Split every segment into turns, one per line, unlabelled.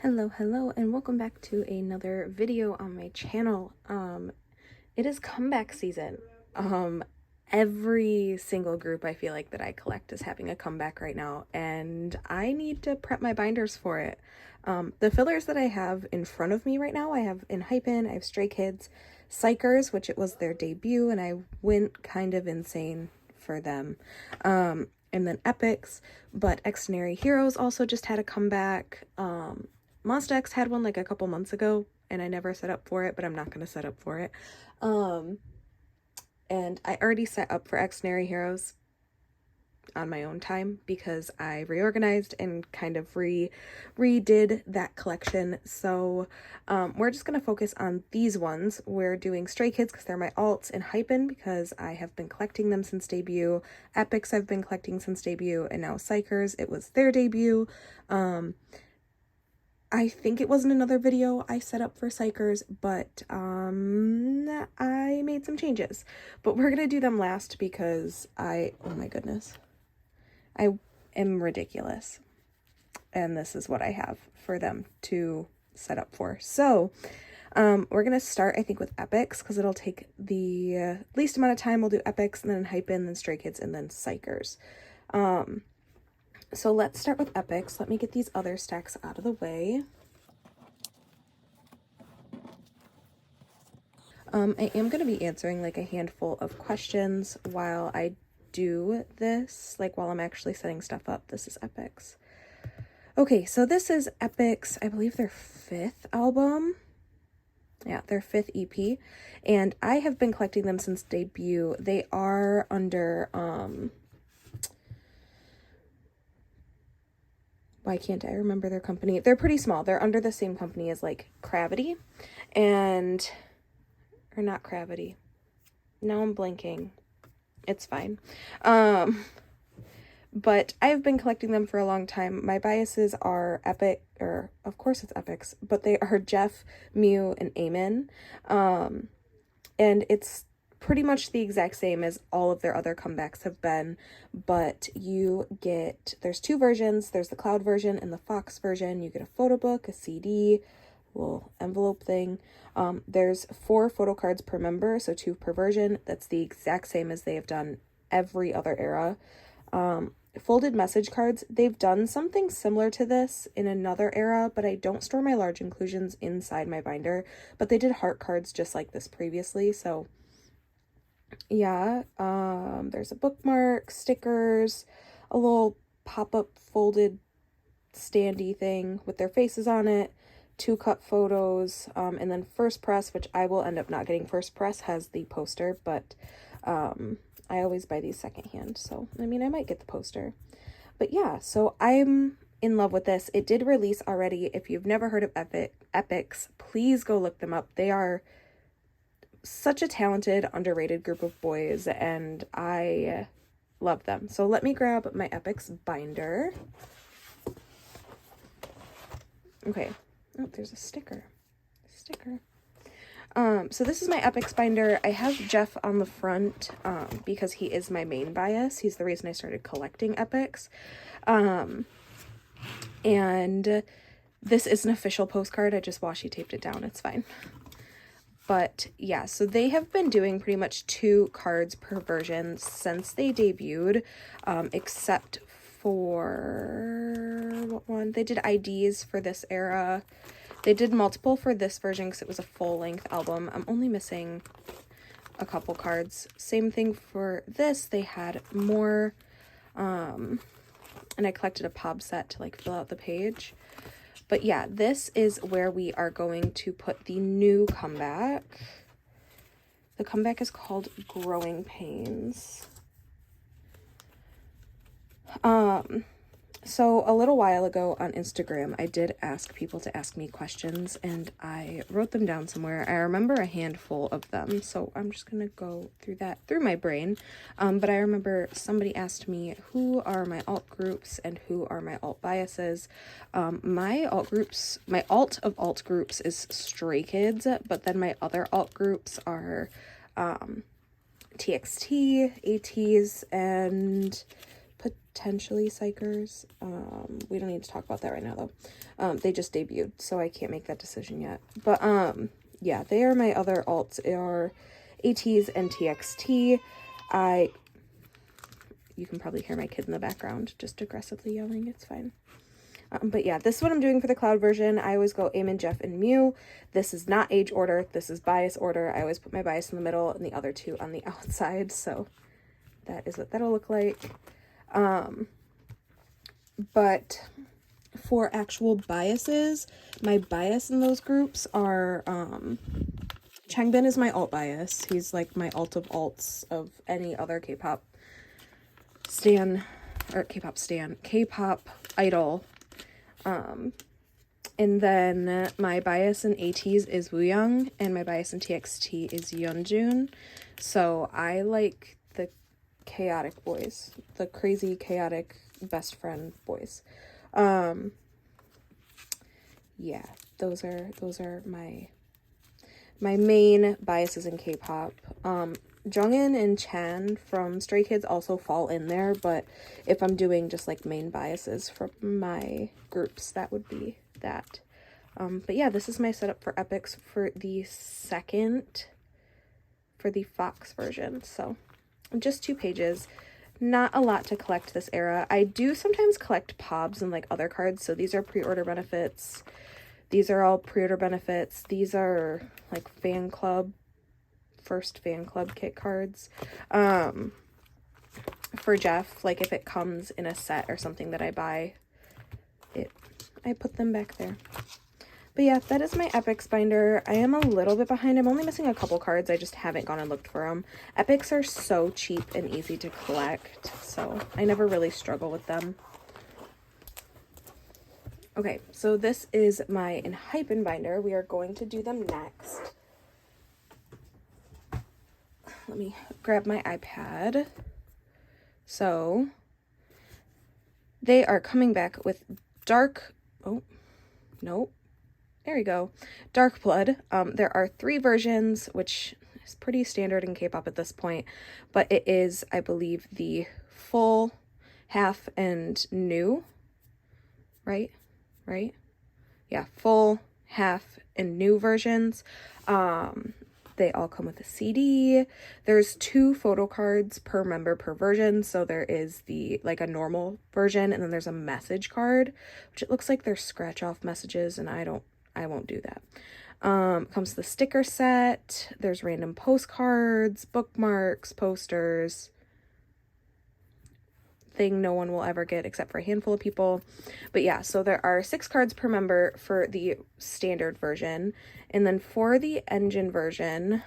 Hello, and welcome back to another video on my channel. It is comeback season. Every single group I feel like that I collect is having a comeback right now, and I need to prep my binders for it. The fillers that I have in front of me right now, I have enhypen, I have Stray Kids, Xikers, which it was their debut, and I went kind of insane for them. And then epex, but Extraordinary Heroes also just had a comeback. Monsta X had one like a couple months ago, and I never set up for it, but I'm not going to set up for it. And I already set up for Extraordinary Heroes on my own time because I reorganized and kind of redid that collection. So we're just going to focus on these ones. We're doing Stray Kids because they're my alts, and enhypen because I have been collecting them since debut. Epex I've been collecting since debut, and now Xikers, it was their debut. I think it wasn't another video I set up for Xikers, but I made some changes. But we're gonna do them last because oh my goodness, I am ridiculous. And this is what I have for them to set up for. So we're gonna start, I think, with epex because it'll take the least amount of time. We'll do epex and then enhypen, then Stray Kids, and then Xikers. So let's start with epex. Let me get these other stacks out of the way. I am going to be answering like a handful of questions while I do this, like while I'm actually setting stuff up. This is epex. Okay, so this is epex, I believe their 5th album. Yeah, their 5th EP. And I have been collecting them since debut. They are under, why can't I remember their company? They're pretty small. They're under the same company as like Gravity and, or not Gravity. Now I'm blanking. It's fine. But I've been collecting them for a long time. My biases are epic, or of course it's epex, but they are Jeff, Mew, and Amen. And it's pretty much the exact same as all of their other comebacks have been, but you get, there's 2 versions. There's the cloud version and the Fox version. You get a photo book, a CD, little envelope thing. There's 4 photo cards per member, so 2 per version. That's the exact same as they have done every other era. Folded message cards, they've done something similar to this in another era, but I don't store my large inclusions inside my binder, but they did heart cards just like this previously. So yeah, there's a bookmark, stickers, a little pop-up folded standy thing with their faces on it, 2 cut photos, and then first press, which I will end up not getting. First press has the poster, but I always buy these secondhand, so I mean I might get the poster. But yeah, so I'm in love with this. It did release already. If you've never heard of epex, please go look them up. They are such a talented, underrated group of boys, and I love them. So let me grab my epex binder. Okay. Oh, there's a sticker. So this is my epex binder. I have Jeff on the front because he is my main bias. He's the reason I started collecting epex. And this is an official postcard. I just washi taped it down. It's fine. But yeah, so they have been doing pretty much 2 cards per version since they debuted, except for what one? They did IDs for this era. They did multiple for this version because it was a full-length album. I'm only missing a couple cards. Same thing for this. They had more, and I collected a pop set to like fill out the page. But yeah, this is where we are going to put the new comeback. The comeback is called Growing Pains. So a little while ago on Instagram, I did ask people to ask me questions, and I wrote them down somewhere. I remember a handful of them, so I'm just going to go through that through my brain. But I remember somebody asked me who are my alt groups and who are my alt biases. My alt of alt groups is Stray Kids, but then my other alt groups are TXT, ATs, and potentially xikers. We don't need to talk about that right now though. They just debuted, so I can't make that decision yet. But yeah, they are my other alts. They are ATs and TXT. You can probably hear my kid in the background just aggressively yelling. It's fine. But yeah, this is what I'm doing for the cloud version. I always go Eamon, Jeff, and Mew. This is not age order. This is bias order. I always put my bias in the middle and the other two on the outside. So that is what that'll look like. But for actual biases, my bias in those groups are, Changbin is my alt bias. He's like my alt of alts of any other K-pop idol. And then my bias in ATs is Wooyoung, and my bias in TXT is Yeonjun. So I like the chaotic boys, the crazy chaotic best friend boys. Yeah, those are my main biases in K-pop. Jungin and Chan from Stray Kids also fall in there, but if I'm doing just like main biases from my groups, that would be that. But yeah, this is my setup for epex for the Fox version. So just 2 pages, not a lot to collect this era. I do sometimes collect POBs and like other cards. So these are pre-order benefits. These are all pre-order benefits. These are like first fan club kit cards. For Jeff, like if it comes in a set or something that I buy, I put them back there. But yeah, that is my epex binder. I am a little bit behind. I'm only missing a couple cards. I just haven't gone and looked for them. Epex are so cheap and easy to collect, so I never really struggle with them. Okay, so this is my enhypen binder. We are going to do them next. Let me grab my iPad. So they are coming back with dark, oh, no, there we go, Dark Blood. There are 3 versions, which is pretty standard in K-pop at this point, but it is, I believe, the full, half, and new, right? Yeah, full, half, and new versions. They all come with a CD. There's 2 photo cards per member per version. So there is like a normal version, and then there's a message card, which it looks like they're scratch off messages, and I won't do that. Comes the sticker set. There's random postcards, bookmarks, posters. Thing no one will ever get except for a handful of people. But yeah, so there are 6 cards per member for the standard version, and then for the engine version,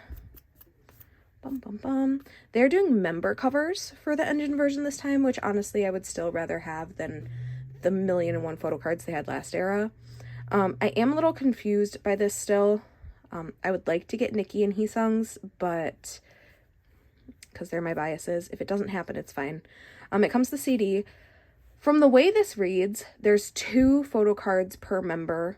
they're doing member covers for the engine version this time, which honestly I would still rather have than the 1,000,001 photo cards they had last era. I am a little confused by this still. I would like to get Nikki and Heesung's, but because they're my biases, if it doesn't happen, it's fine. It comes to CD. From the way this reads, there's 2 photo cards per member,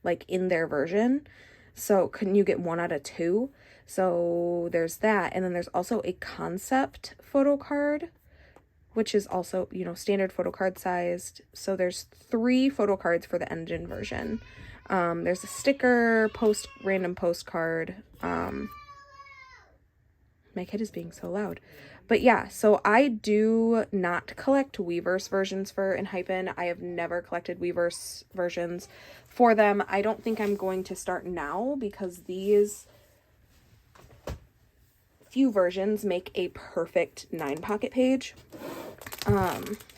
like in their version. So can you get 1 out of 2? So there's that. And then there's also a concept photo card, which is also, you know, standard photo card sized. So there's 3 photo cards for the engine version. There's a sticker, random postcard. My kid is being so loud. But yeah, so I do not collect Weverse versions for enhypen. I have never collected Weverse versions for them. I don't think I'm going to start now because these few versions make a perfect 9-pocket page.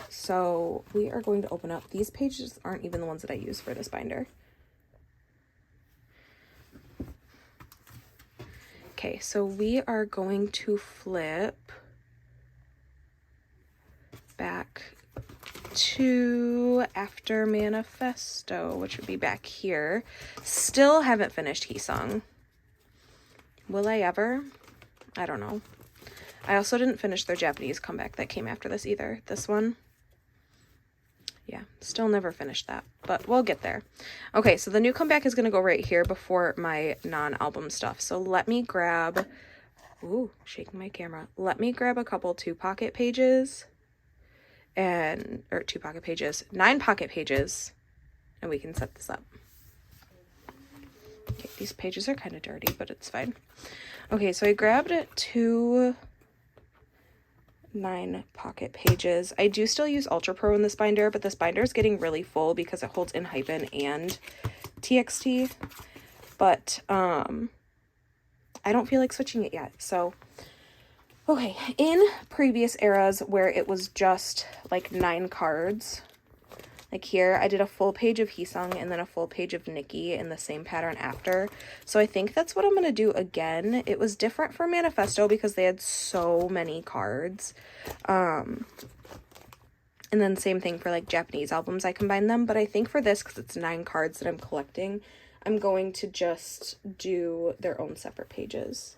So we are going to open up. These pages aren't even the ones that I use for this binder. Okay, so we are going to flip back to After Manifesto, which would be back here. Still haven't finished Heesung. Will I ever? I don't know. I also didn't finish their Japanese comeback that came after this either. This one. Yeah, still never finished that, but we'll get there. Okay, so the new comeback is going to go right here before my non-album stuff. So let me grab, ooh, shaking my camera. Let me grab a couple 2-pocket pages or 2 pocket pages, 9 pocket pages, and we can set this up. Okay, these pages are kind of dirty, but it's fine. Okay, so I grabbed 2 9 pocket pages. I do still use Ultra Pro in this binder, but this binder is getting really full because it holds enhypen and TXT, but I don't feel like switching it yet. So okay, in previous eras where it was just like 9 cards, like here I did a full page of Heesung and then a full page of Nikki in the same pattern after. So I think that's what I'm going to do again. It was different for Manifesto because they had so many cards. And then same thing for like Japanese albums, I combined them. But I think for this, because it's 9 cards that I'm collecting, I'm going to just do their own separate pages.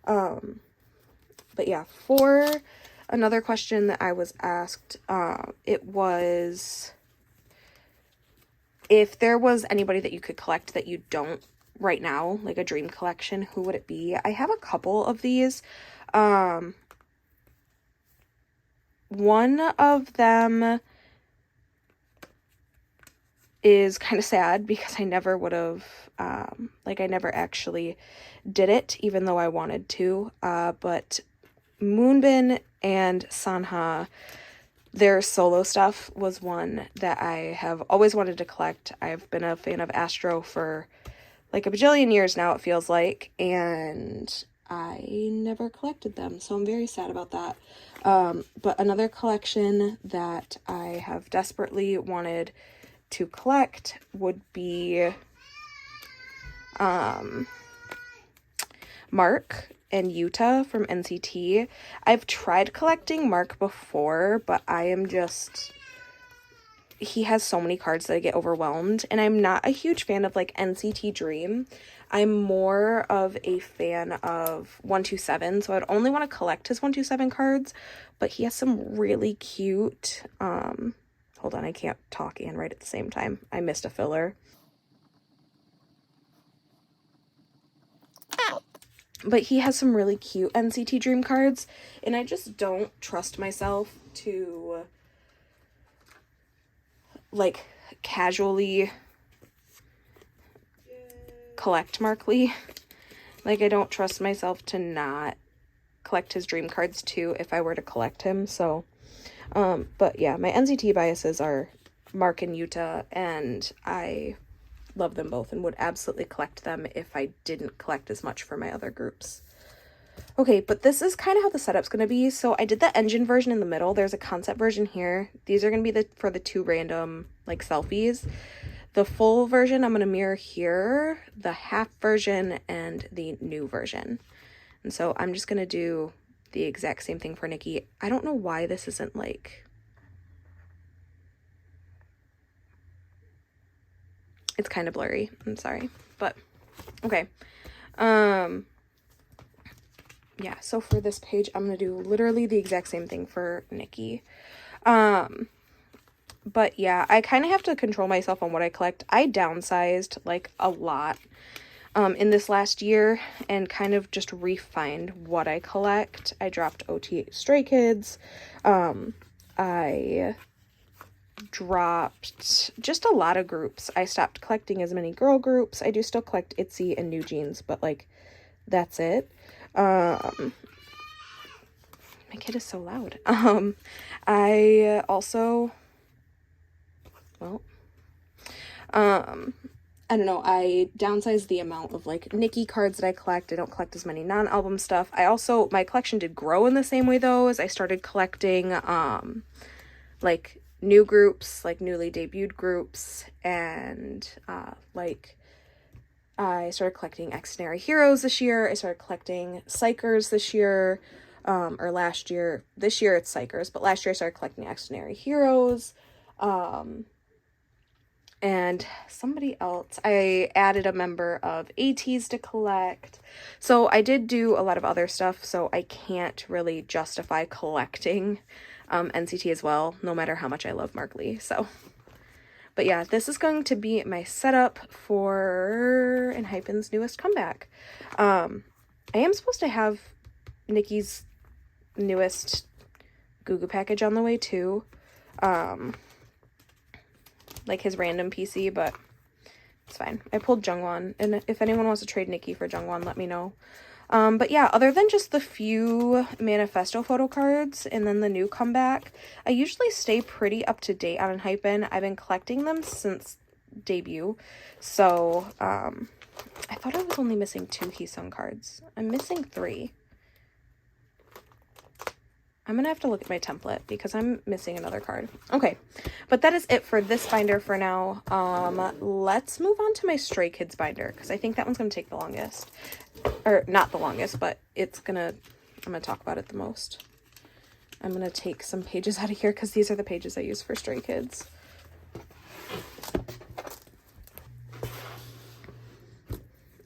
But yeah, for another question that I was asked, it was if there was anybody that you could collect that you don't right now, like a dream collection, who would it be? I have a couple of these. One of them is kind of sad because I never would have, I never actually did it, even though I wanted to, but Moonbin and Sanha, their solo stuff was one that I have always wanted to collect. I've been a fan of Astro for like a bajillion years now, it feels like, and I never collected them, so I'm very sad about that. But another collection that I have desperately wanted to collect would be Mark and Yuta from NCT. I've tried collecting Mark before, but I am just... he has so many cards that I get overwhelmed, and I'm not a huge fan of like NCT Dream. I'm more of a fan of 127, so I'd only want to collect his 127 cards, but he has some really cute, hold on, I can't talk and write at the same time. I missed a filler. But he has some really cute NCT Dream cards, and I just don't trust myself to, like, casually collect Mark Lee. Like, I don't trust myself to not collect his dream cards, too, if I were to collect him, so, but yeah, my NCT biases are Mark and Yuta, and I love them both and would absolutely collect them if I didn't collect as much for my other groups. Okay, but this is kind of how the setup's going to be. So I did the engine version in the middle. There's a concept version here. These are going to be for the 2 random like selfies. The full version I'm going to mirror here, the half version, and the new version. And so I'm just going to do the exact same thing for Nikki. I don't know why this isn't like... it's kind of blurry. I'm sorry. But, okay. Yeah, so for this page, I'm going to do literally the exact same thing for Nikki. But yeah, I kind of have to control myself on what I collect. I downsized like a lot in this last year and kind of just refined what I collect. I dropped OT Stray Kids. I dropped just a lot of groups. I stopped collecting as many girl groups. I do still collect ITZY and New Jeans, but like that's it. My kid is so loud. I also, well, I don't know, I downsized the amount of like Nikki cards that I collect. I don't collect as many non-album stuff. I also, my collection did grow in the same way though, as I started collecting like new groups, like newly debuted groups, and like I started collecting Extraordinary Heroes this year. I started collecting xikers this year, or last year. This year it's xikers, but last year I started collecting Extraordinary Heroes. And somebody else, I added a member of ATEEZ to collect. So I did do a lot of other stuff, so I can't really justify collecting NCT as well, no matter how much I love Mark Lee. So, but yeah, this is going to be my setup for enhypen's newest comeback. I am supposed to have Nikki's newest Gugu package on the way too. Like his random PC, but it's fine. I pulled Jungwon, and if anyone wants to trade Nikki for Jungwon, let me know. But yeah, other than just the few manifesto photo cards and then the new comeback, I usually stay pretty up to date on enhypen. I've been collecting them since debut, so I thought I was only missing 2 Heesung cards. I'm missing 3. I'm gonna have to look at my template because I'm missing another card. Okay, but that is it for this binder for now. Let's move on to my Stray Kids binder because I think that one's gonna take the longest. Or not the longest, but I'm gonna talk about it the most. I'm gonna take some pages out of here because these are the pages I use for Stray Kids.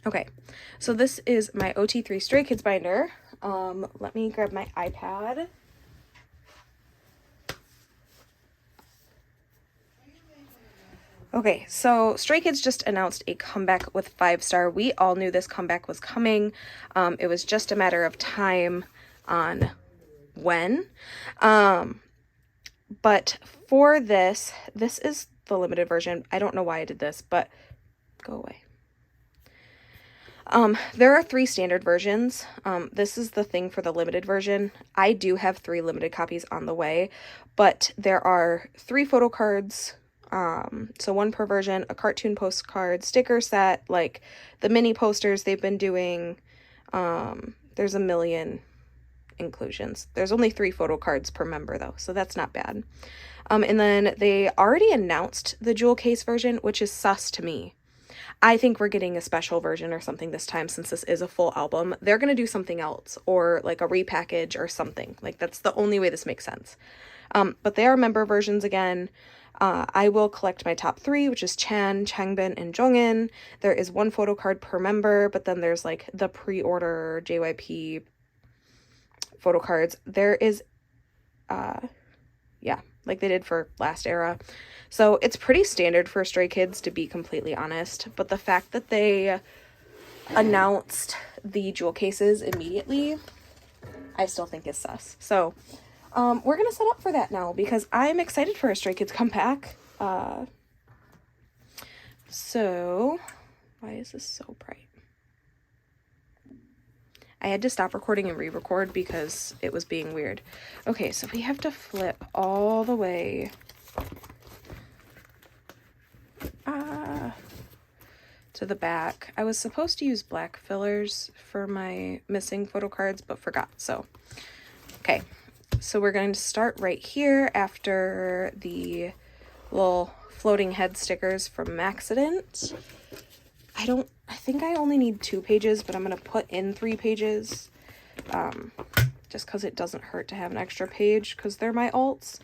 Okay, so this is my OT3 Stray Kids binder. Let me grab my iPad. Okay, so Stray Kids just announced a comeback with 5-star. We all knew this comeback was coming. It was just a matter of time on when. But for this is the limited version. I don't know why I did this, but go away. There are 3 standard versions. This is the thing for the limited version. I do have 3 limited copies on the way, but there are 3 photo cards. So 1 per version, a cartoon postcard, sticker set, like the mini posters they've been doing. There's a million inclusions. There's only 3 photo cards per member though, so that's not bad. And then they already announced the jewel case version, which is sus to me. I think we're getting a special version or something this time since this is a full album. They're going to do something else or like a repackage or something. Like that's the only way this makes sense. But they are member versions again. I will collect my top 3, which is Chan, Changbin, and Jongin. There is 1 photo card per member, but then there's like the pre-order JYP photo cards. There is, yeah, like they did for last era. So it's pretty standard for Stray Kids, to be completely honest. But the fact that they announced the jewel cases immediately, I still think is sus. So we're going to set up for that now because I'm excited for a Stray Kids comeback. So why is this so bright? I had to stop recording and re-record because it was being weird. Okay, so we have to flip all the way to the back. I was supposed to use black fillers for my missing photo cards, but forgot. So, okay. So we're going to start right here after the little floating head stickers from Maxident. I think I only need 2 pages, but I'm going to put in 3 pages, just because it doesn't hurt to have an extra page, because they're my alts.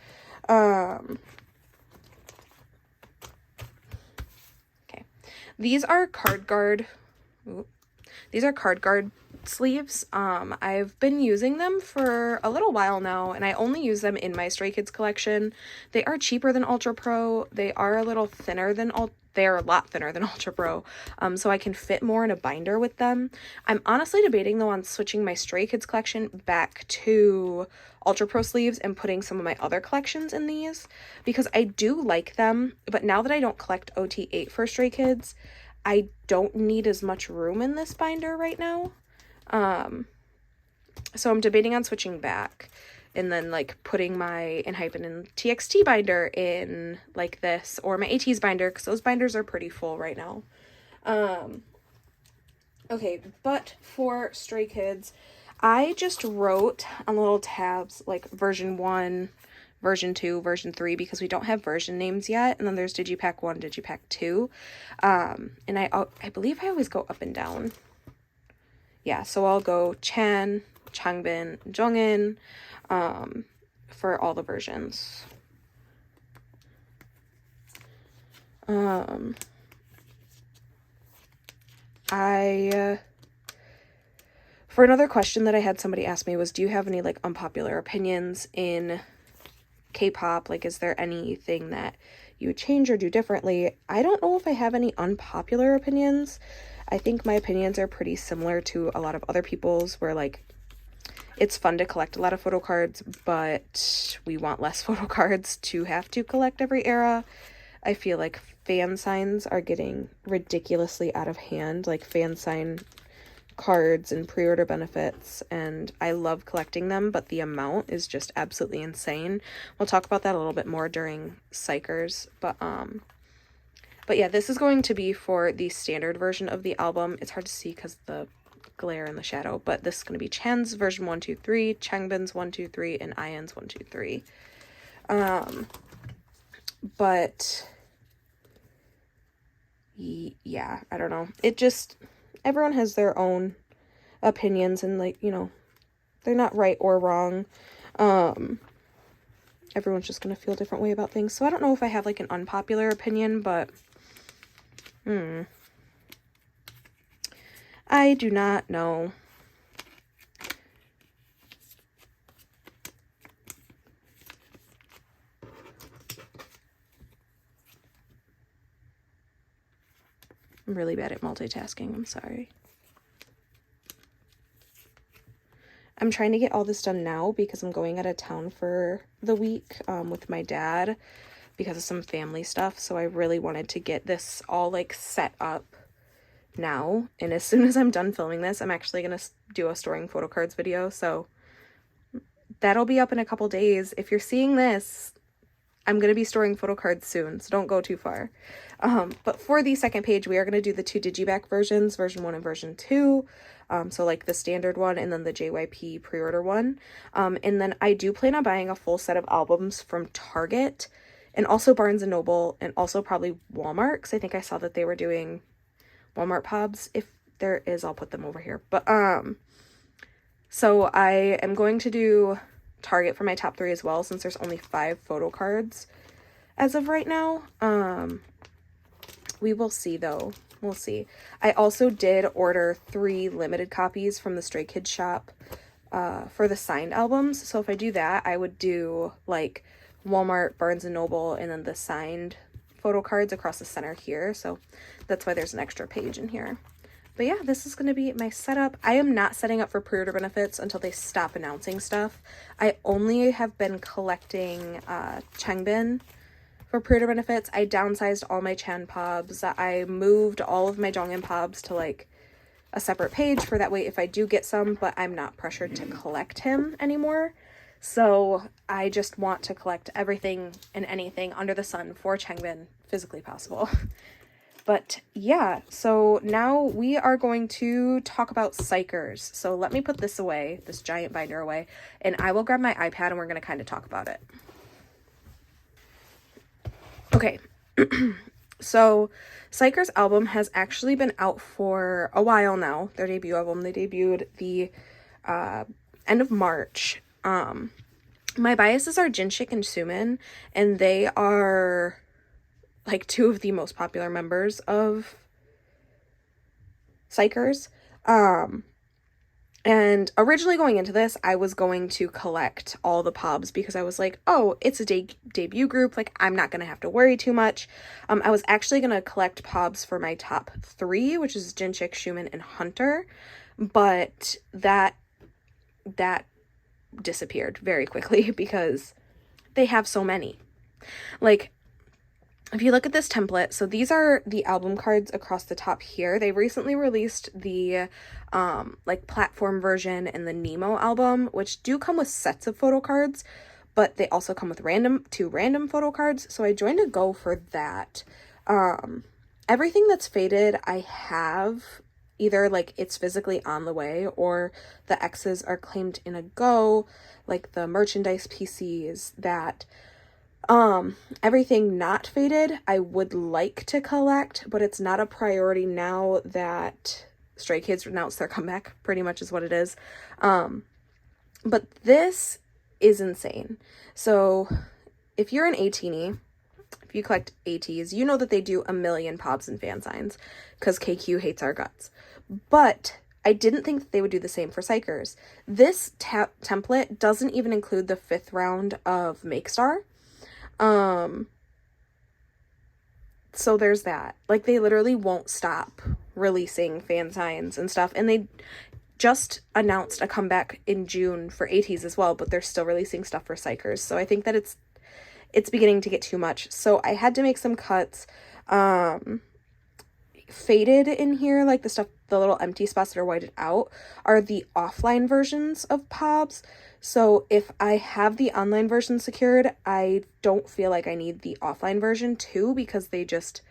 Okay. These are card guard sleeves. I've been using them for a little while now, and I only use them in my Stray Kids collection. They are cheaper than Ultra Pro. They are a little thinner than they're a lot thinner than Ultra Pro, so I can fit more in a binder with them. I'm honestly debating though on switching my Stray Kids collection back to Ultra Pro sleeves and putting some of my other collections in these, because I do like them, but now that I don't collect OT8 for Stray Kids, I don't need as much room in this binder right now. So I'm debating on switching back and then like putting my enhypen and TXT binder in like this, or my ATs binder, because those binders are pretty full right now. Okay, but for Stray Kids, I just wrote on little tabs like version 1, version 2, version 3, because we don't have version names yet, and then there's Digipack 1, Digipack 2, and I believe I always go up and down. Yeah, so I'll go Chan, Changbin, Jongin, for all the versions. For another question that I had somebody ask me was, do you have any like unpopular opinions in K-pop? Like, is there anything that you would change or do differently? I don't know if I have any unpopular opinions. I think my opinions are pretty similar to a lot of other people's, where like it's fun to collect a lot of photo cards, but we want less photo cards to have to collect every era. I feel like fan signs are getting ridiculously out of hand, like fan sign cards and pre-order benefits, and I love collecting them, but the amount is just absolutely insane. We'll talk about that a little bit more during xikers, but yeah, this is going to be for the standard version of the album. It's hard to see because the glare in the shadow, but this is going to be Chan's version 1, 2, 3, Changbin's 1, 2, 3, and Ian's 1, 2, 3. But yeah, I don't know. It just, everyone has their own opinions, and like, you know, they're not right or wrong. Everyone's just gonna feel a different way about things. So I don't know if I have like an unpopular opinion, but I do not know. I'm really bad at multitasking, I'm sorry. I'm trying to get all this done now because I'm going out of town for the week with my dad because of some family stuff. So I really wanted to get this all like set up now. And as soon as I'm done filming this, I'm actually going to do a storing photo cards video. So that'll be up in a couple days. If you're seeing this, I'm going to be storing photo cards soon, so don't go too far. But for the second page, we are going to do the 2 digiback versions, version 1 and version 2. So like the standard one and then the JYP pre-order one. And then I do plan on buying a full set of albums from Target and also Barnes & Noble and also probably Walmart, because I think I saw that they were doing Walmart pubs. If there is, I'll put them over here. But so I am going to do Target for my top 3 as well, since there's only 5 photo cards as of right now. We will see though. We'll see. I also did order 3 limited copies from the Stray Kids shop for the signed albums. So if I do that, I would do like Walmart, Barnes & Noble, and then the signed photo cards across the center here. So that's why there's an extra page in here. But yeah, this is going to be my setup. I am not setting up for pre-order benefits until they stop announcing stuff. I only have been collecting Changbin for pre-order benefits. I downsized all my Chan pobs. I moved all of my Jongin pobs to like a separate page for that way if I do get some, but I'm not pressured to collect him anymore. So I just want to collect everything and anything under the sun for Changbin physically possible. But yeah, so now we are going to talk about xikers. So let me put this away, this giant binder away, and I will grab my iPad and we're going to kind of talk about it. Okay, so xikers album has actually been out for a while now. Their debut album, they debuted the end of March. My biases are Jinshik and Sumin, and they are like 2 of the most popular members of xikers. And originally going into this, I was going to collect all the pobs because I was like, oh, it's a debut group. Like, I'm not going to have to worry too much. I was actually going to collect pobs for my top 3, which is Jinshik, Sumin, and Hunter. But that disappeared very quickly because they have so many. Like, if you look at this template, so these are the album cards across the top here. They recently released the like platform version and the Nemo album, which do come with sets of photo cards, but they also come with two random photo cards. So I joined a go for that. Everything that's faded, I have either like it's physically on the way or the X's are claimed in a go, like the merchandise PCs that everything not faded I would like to collect, but it's not a priority now that Stray Kids announced their comeback, pretty much is what it is. But this is insane. So if you're an ATini, if you collect ATs, you know that they do a million pobs and fan signs because KQ hates our guts. But I didn't think that they would do the same for xikers. This template doesn't even include the 5th round of Make Star. So there's that. Like, they literally won't stop releasing fan signs and stuff, and just announced a comeback in June for ATs as well, but they're still releasing stuff for xikers. So I think that it's beginning to get too much. So I had to make some cuts. Faded in here, like the stuff, the little empty spots that are whited out, are the offline versions of POBs. So if I have the online version secured, I don't feel like I need the offline version too, because they just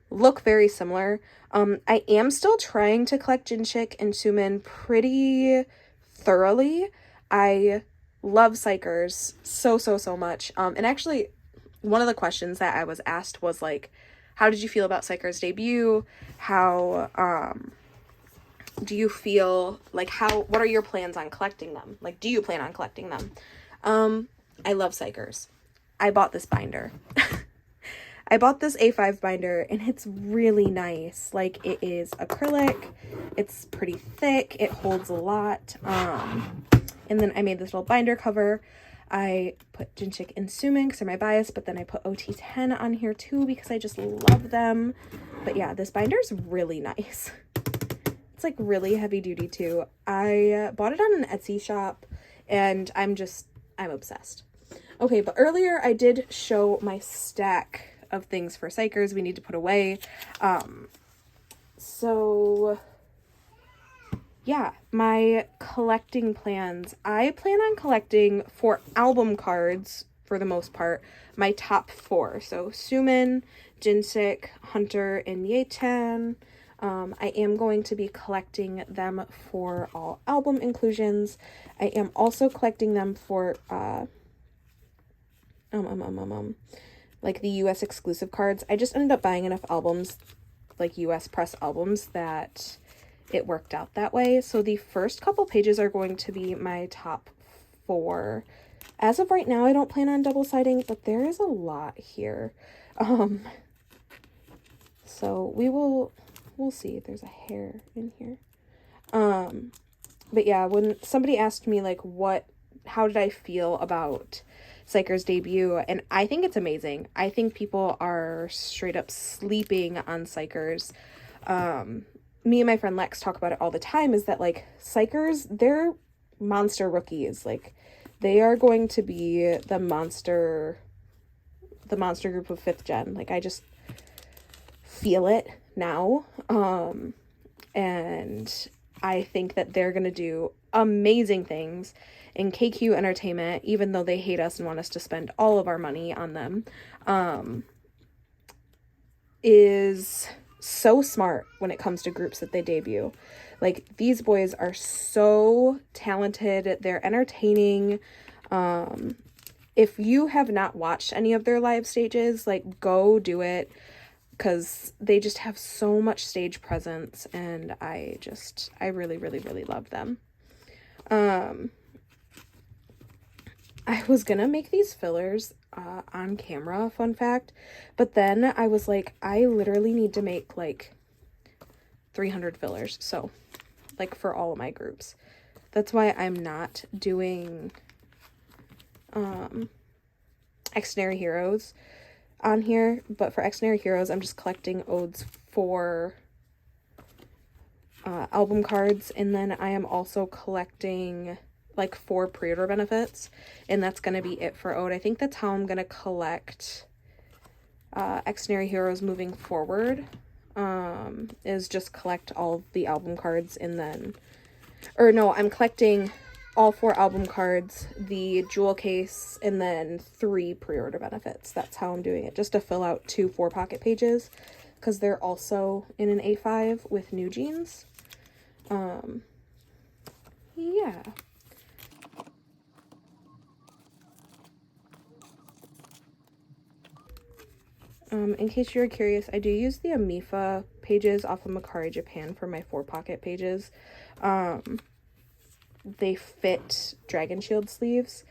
look very similar. I am still trying to collect Jinchik and Sumin pretty thoroughly. I love xikers so much. And actually, one of the questions that I was asked was like, how did you feel about xikers debut? How do you feel like, what are your plans on collecting them? Like, do you plan on collecting them? I love xikers. I bought this binder. I bought this A5 binder, and it's really nice. Like, it is acrylic. It's pretty thick. It holds a lot. And then I made this little binder cover. I put Jinchik and Sumin because they're my bias, but then I put OT10 on here too because I just love them. But yeah, this binder is really nice. It's like really heavy duty too. I bought it on an Etsy shop, and I'm obsessed. Okay, but earlier I did show my stack of things for xikers we need to put away. So yeah, my collecting plans. I plan on collecting for album cards, for the most part, my top 4. So Sumin, Jinchik, Hunter, and Yetan. I am going to be collecting them for all album inclusions. I am also collecting them for like the US exclusive cards. I just ended up buying enough albums, like US press albums, that it worked out that way. So the first couple pages are going to be my top 4. As of right now, I don't plan on double siding, but there is a lot here. So we'll see. There's a hair in here. But yeah, when somebody asked me like how did I feel about xikers debut, and I think it's amazing. I think people are straight up sleeping on xikers. Me and my friend Lex talk about it all the time, is that like xikers, they're monster rookies. Like, they are going to be the monster group of 5th gen. Like, I just feel it now. And I think that they're going to do amazing things in KQ Entertainment, even though they hate us and want us to spend all of our money on them, is so smart when it comes to groups that they debut. Like, these boys are so talented. They're entertaining. If you have not watched any of their live stages, like, go do it, because they just have so much stage presence, and I really love them. I was gonna make these fillers on camera, fun fact, but then I was like, I literally need to make like 300 fillers, so like for all of my groups. That's why I'm not doing Extraordinary Heroes on here, but for Extraordinary Heroes I'm just collecting odes for album cards, and then I am also collecting like 4 pre-order benefits, and that's gonna be it for ode. I think that's how I'm gonna collect Extraordinary Heroes moving forward, is just collect all the album cards, and then, or no, I'm collecting all 4 album cards, the jewel case, and then 3 pre-order benefits. That's how I'm doing it, just to fill out 2 4-pocket pages, because they're also in an A5 with new jeans. Yeah. In case you're curious, I do use the Amifa pages off of Makari Japan for my 4-pocket pages. They fit dragonshield sleeves,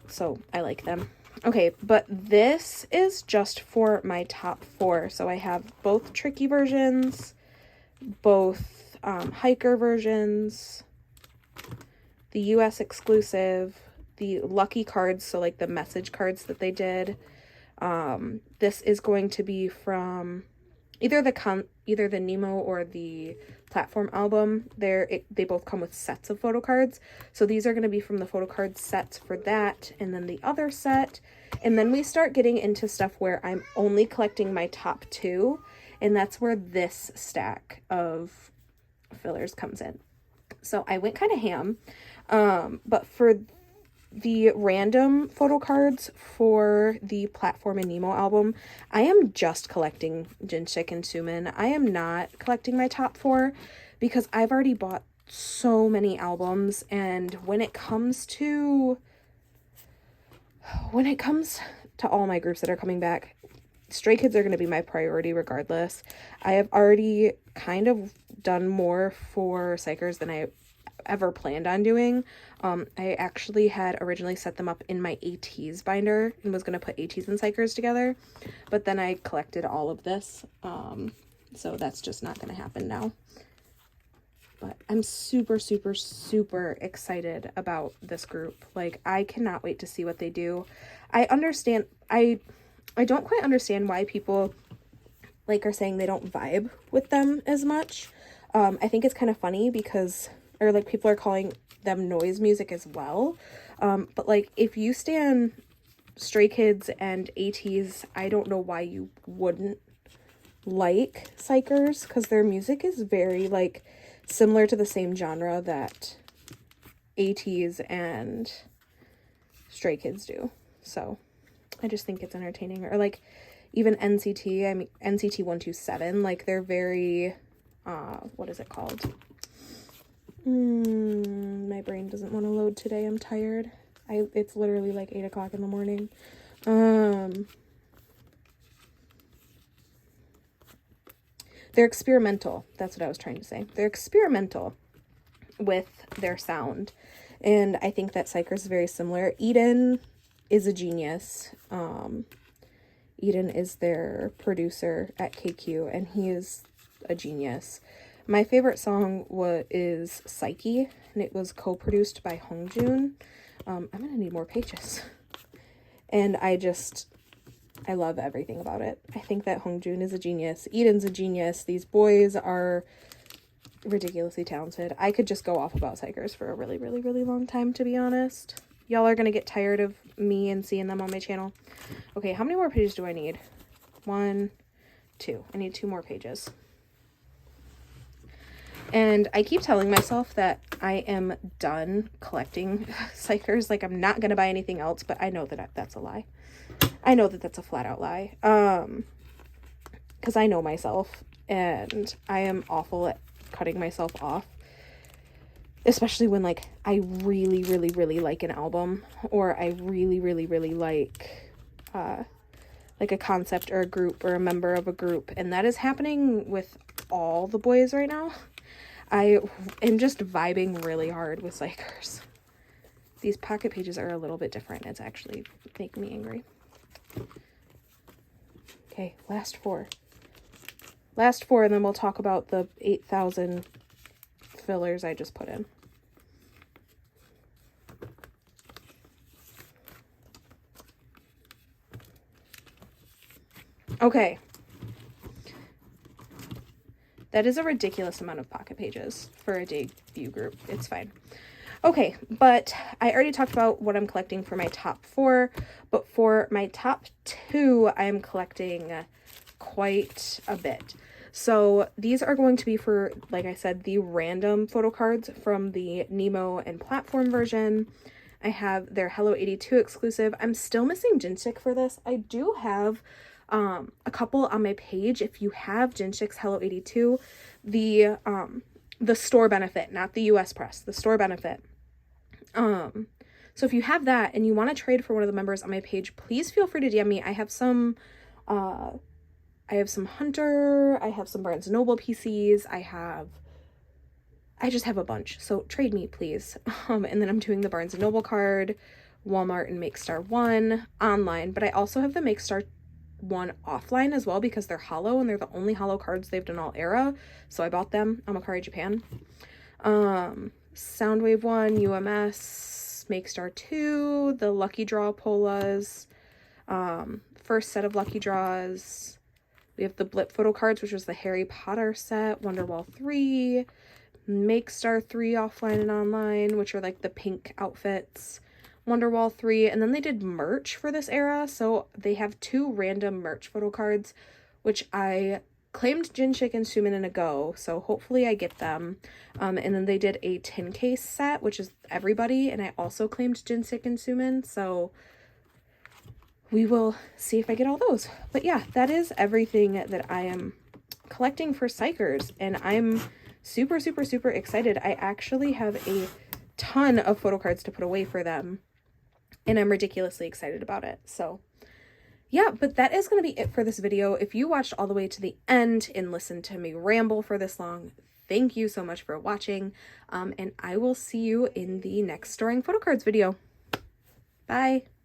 so I like them. Okay, but this is just for my top 4. So I have both tricky versions, both hiker versions, the US exclusive, the lucky cards, so like the message cards that they did. This is going to be from either the Nemo or the platform album. They both come with sets of photo cards. So these are going to be from the photo card sets for that, and then the other set. And then we start getting into stuff where I'm only collecting my top 2, and that's where this stack of fillers comes in. So I went kind of ham. But for the random photo cards for the Platform and Nemo album, I am just collecting Jinshik and Sumin. I am not collecting my top 4 because I've already bought so many albums, and when it comes to all my groups that are coming back, Stray Kids are going to be my priority regardless. I have already kind of done more for xikers than I ever planned on doing. I actually had originally set them up in my ATs binder and was going to put ATs and xikers together, but then I collected all of this, so that's just not going to happen now. But I'm super, super, super excited about this group. Like, I cannot wait to see what they do. I don't quite understand why people are saying they don't vibe with them as much. I think it's kind of funny because, or people are calling them noise music as well. But if you stan Stray Kids and ATs, I don't know why you wouldn't like xikers, because their music is very similar to the same genre that ATs and Stray Kids do. So I just think it's entertaining. Or even NCT, NCT 127, they're very, what is it called? My brain doesn't want to load today. I'm tired. It's literally 8 o'clock in the morning. They're experimental. That's what I was trying to say. They're experimental with their sound. And I think that xikers is very similar. Eden is a genius. Eden is their producer at KQ, and he is a genius. My favorite song is Psyche, and it was co-produced by Hongjoon. I'm going to need more pages. And I love everything about it. I think that Hongjoon is a genius. Eden's a genius. These boys are ridiculously talented. I could just go off about xikers for a really, really, really long time, to be honest. Y'all are going to get tired of me and seeing them on my channel. Okay, how many more pages do I need? 1, 2. I need 2 more pages. And I keep telling myself that I am done collecting xikers. I'm not going to buy anything else, but I know that that's a lie. I know that that's a flat out lie. Because I know myself, and I am awful at cutting myself off. Especially when, I really, really, really like an album, or I really, really, really like a concept or a group or a member of a group. And that is happening with all the boys right now. I am just vibing really hard with xikers. These pocket pages are a little bit different. It's actually making me angry. Okay, last 4. Last 4, and then we'll talk about the 8,000 fillers I just put in. Okay. That is a ridiculous amount of pocket pages for a debut group. It's fine. Okay, but I already talked about what I'm collecting for my top 4, but for my top 2, I'm collecting quite a bit. So these are going to be for, like I said, the random photo cards from the Nemo and Platform version. I have their Hello 82 exclusive. I'm still missing Jinshik for this. I do have a couple on my page. If you have Jinshik's Hello 82, the store benefit, not the US press, the store benefit. So if you have that and you want to trade for one of the members on my page, please feel free to DM me. I have some Hunter, I have some Barnes & Noble PCs, I just have a bunch, so trade me, please. And then I'm doing the Barnes & Noble card, Walmart and MakeStar 1 online, but I also have the MakeStar 1 offline as well because they're hollow and they're the only hollow cards they've done all era, so I bought them on Macari Japan. Soundwave 1, UMS, MakeStar 2, the Lucky Draw Polas, first set of Lucky Draws, We have the Blip photo cards, which was the Harry Potter set, Wonderwall 3, Make Star 3 offline and online, which are like the pink outfits, Wonderwall 3, and then they did merch for this era, so they have 2 random merch photo cards, which I claimed Jinshik and Sumin in a go, so hopefully I get them. And then they did a tin case set, which is everybody, and I also claimed Jinshik and Sumin, so we will see if I get all those. But yeah, that is everything that I am collecting for xikers, and I'm super, super, super excited. I actually have a ton of photo cards to put away for them, and I'm ridiculously excited about it. So yeah, but that is going to be it for this video. If you watched all the way to the end and listened to me ramble for this long, thank you so much for watching, and I will see you in the next storing photo cards video. Bye!